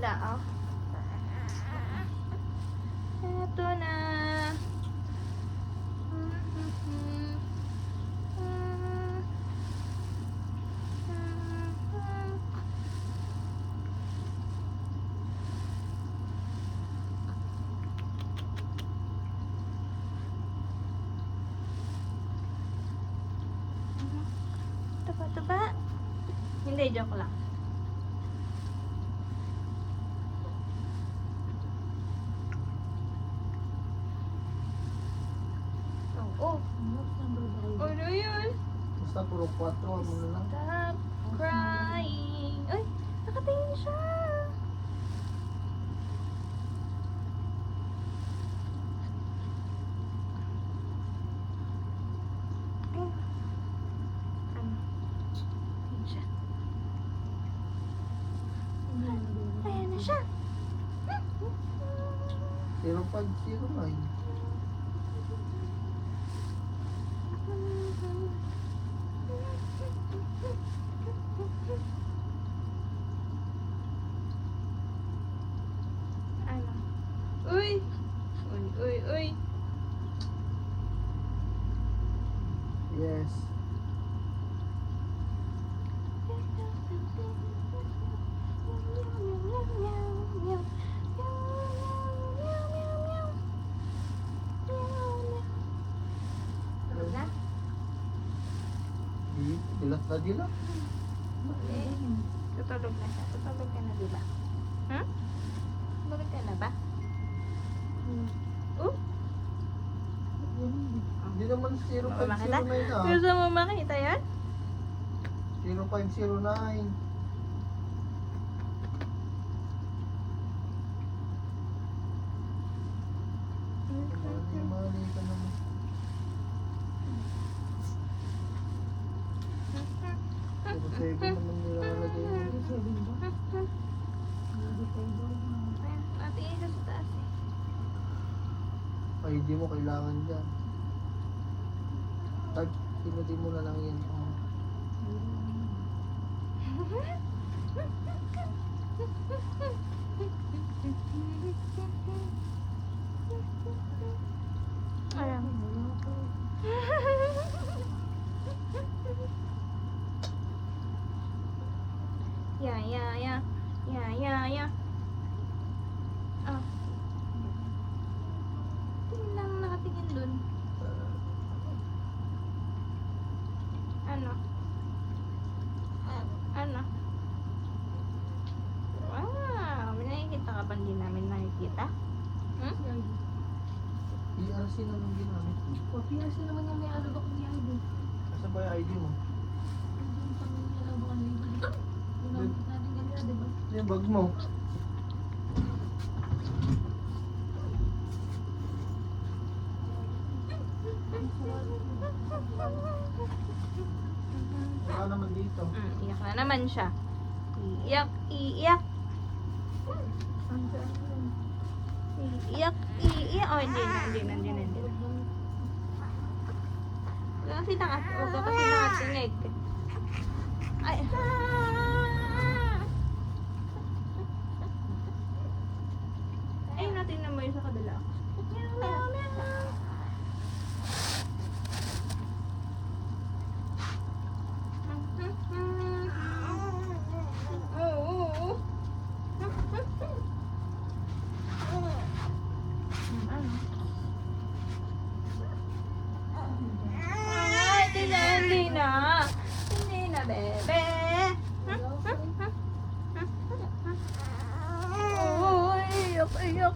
na, oh. Ito na. Taba. Hindi, joke lang. Oh. Ano yun? Basta puro 4 mo na lang. Stop crying. Uy, nakatingin siya. Ayan na siya. 0509. Ano? Uy! Uy! Yes. Tulog na? Dilat na dilat. Tutulog na siya. Tutulog ka na, diba? Hmm? Tutulog ka na ba? Oh? Hindi naman Mama kita? 0509 ah. Gusto mo makita yan? 0509. Mali ka naman. Pero 7 naman nilalagay mo. Ayan, natingin ka sa taas eh. ID mo kailangan dyan. Tag, pinutin mo na lang yan. Ayan. Yeah. Ah. Tingin lang nakatingin dun. Ano? Wow! May nakikita ka ba hindi namin nakikita? Hmm? PRC naman ginamit. PRC naman yung may alabak ni ID. Kasi ba yung ID mo? Yung pang may alabak ni ID. Ginamit natin kanina, diba? Yung bag mo. Saka naman dito. Iyak na naman siya. Iyak. Iyak. Oh, hindi na. Huwag ka kasi nakatingig. Ay. Ay, natingnan mo yun sa kabila. Oo. Ay, hindi na, bebe. Uy, iyak.